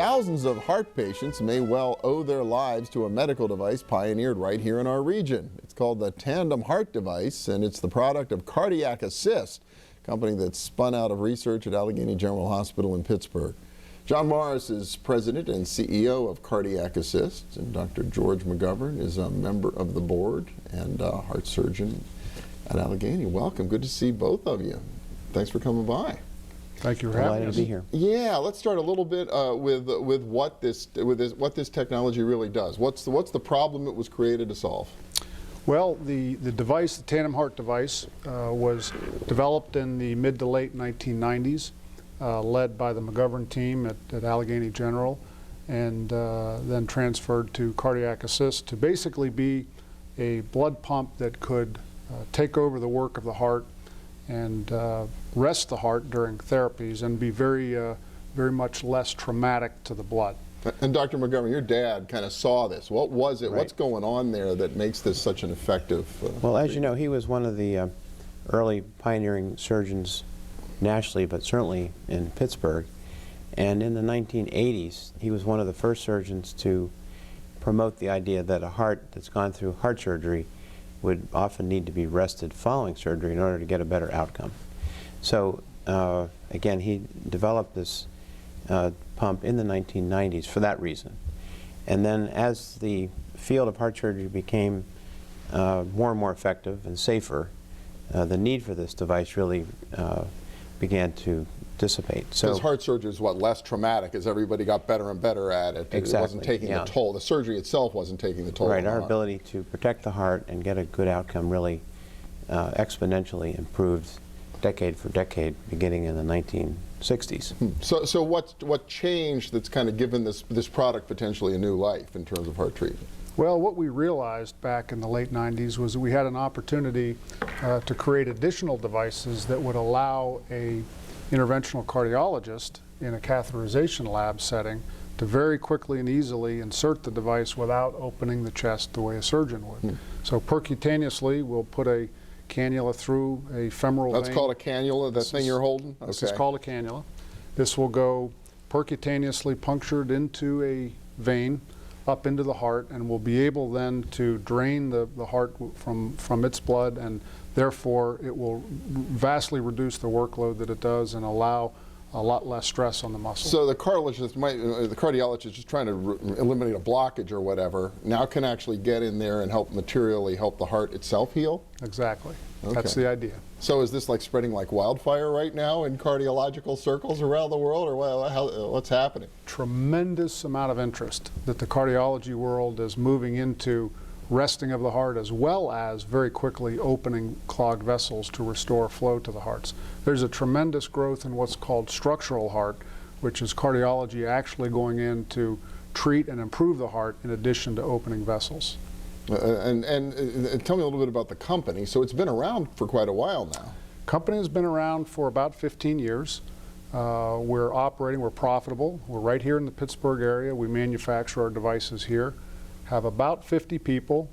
Thousands of heart patients may well owe their lives to a medical device pioneered right here in our region. It's called the Tandem heart device, and it's the product of CardiacAssist, a company that's spun out of research at Allegheny General Hospital in Pittsburgh. John Morris is president and CEO of CardiacAssist, and Dr. George McGovern is a member of the board and a heart surgeon at Allegheny. Welcome. Good to see both of you. Thanks for coming by. Thank you for having us. Delighted to be here. Yeah, let's start a little bit with what this technology really does. What's the problem it was created to solve? Well, the device, the Tandem heart device, was developed in the mid to late 1990s, led by the McGovern team at Allegheny General, and then transferred to CardiacAssist to basically be a blood pump that could take over the work of the heart and rest the heart during therapies and be very much less traumatic to the blood. And Dr. McGovern, your dad kind of saw this. What was it? Right. What's going on there that makes this such an effective Well, as you know, he was one of the early pioneering surgeons nationally, but certainly in Pittsburgh. And in the 1980s, he was one of the first surgeons to promote the idea that a heart that's gone through heart surgery would often need to be rested following surgery in order to get a better outcome. So again, he developed this pump in the 1990s for that reason. And then as the field of heart surgery became more and more effective and safer, the need for this device really began to dissipate. So because heart surgery is less traumatic as everybody got better and better at it. Exactly, it wasn't taking the toll. The surgery itself wasn't taking the toll. Right, on the our heart. ability ability to protect the heart and get a good outcome really exponentially improved decade for decade, beginning in the 1960s. So what changed that's kind of given this product potentially a new life in terms of heart treatment? Well, what we realized back in the late 90s was that we had an opportunity to create additional devices that would allow a interventional cardiologist in a catheterization lab setting to very quickly and easily insert the device without opening the chest the way a surgeon would. So percutaneously, we'll put a cannula through a femoral vein. That's called a cannula, that thing you're holding? This is called a cannula. This will go percutaneously punctured into a vein up into the heart, and will be able then to drain the heart from its blood, and therefore it will vastly reduce the workload that it does and allow a lot less stress on the muscle. So the cardiologist just trying to eliminate a blockage or whatever, now can actually get in there and materially help the heart itself heal? Exactly. Okay. That's the idea. So is this like spreading like wildfire right now in cardiological circles around the world, or what's happening? Tremendous amount of interest that the cardiology world is moving into resting of the heart, as well as very quickly opening clogged vessels to restore flow to the hearts. There's a tremendous growth in what's called structural heart, which is cardiology actually going in to treat and improve the heart in addition to opening vessels. And tell me a little bit about the company. So it's been around for quite a while now. Company has been around for about 15 years. We're operating, we're profitable. We're right here in the Pittsburgh area. We manufacture our devices here. Have about 50 people,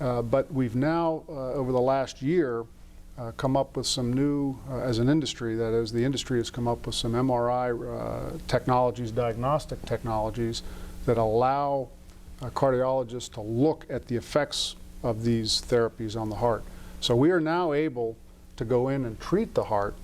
but we've now, over the last year, come up with some new, as an industry, that is, the industry has come up with some MRI technologies, diagnostic technologies, that allow cardiologists to look at the effects of these therapies on the heart. So we are now able to go in and treat the heart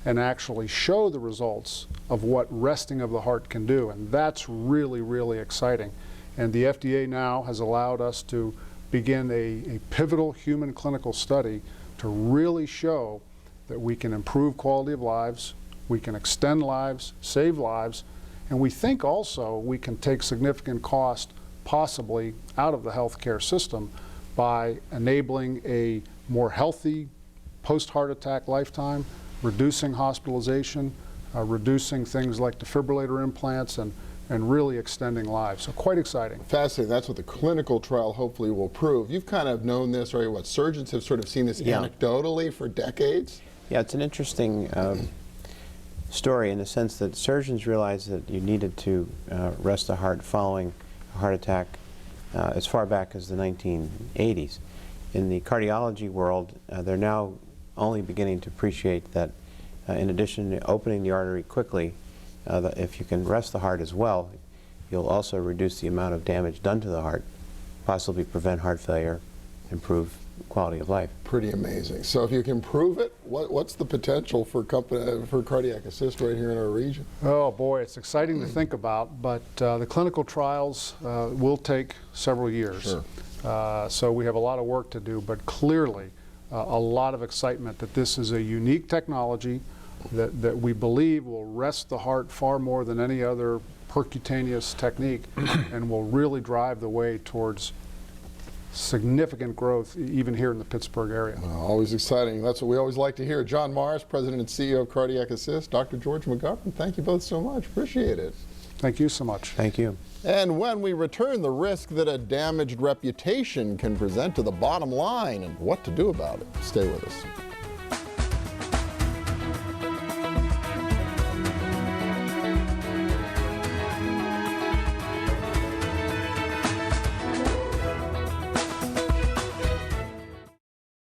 and actually show the results of what resting of the heart can do, and that's really, really exciting. And the FDA now has allowed us to begin a pivotal human clinical study to really show that we can improve quality of lives, we can extend lives, save lives, and we think also we can take significant cost possibly out of the healthcare system by enabling a more healthy post-heart attack lifetime, reducing hospitalization, reducing things like defibrillator implants, and really extending lives. So quite exciting. Fascinating. That's what the clinical trial hopefully will prove. You've kind of known this, or what, surgeons have sort of seen this anecdotally for decades? Yeah, it's an interesting story in the sense that surgeons realized that you needed to rest the heart following a heart attack as far back as the 1980s. In the cardiology world, they're now only beginning to appreciate that in addition to opening the artery quickly, if you can rest the heart as well, you'll also reduce the amount of damage done to the heart, possibly prevent heart failure, improve quality of life. Pretty amazing. So if you can prove it, what's the potential for cardiac assist right here in our region? Oh boy, it's exciting to think about, but the clinical trials will take several years. Sure. So we have a lot of work to do, but clearly a lot of excitement that this is a unique technology that we believe will rest the heart far more than any other percutaneous technique and will really drive the way towards significant growth even here in the Pittsburgh area. Always exciting. That's what we always like to hear. John Morris, President and CEO of Cardiac Assist. Dr. George McGovern, thank you both so much. Appreciate it. Thank you so much. Thank you. And when we return, the risk that a damaged reputation can present to the bottom line and what to do about it. Stay with us.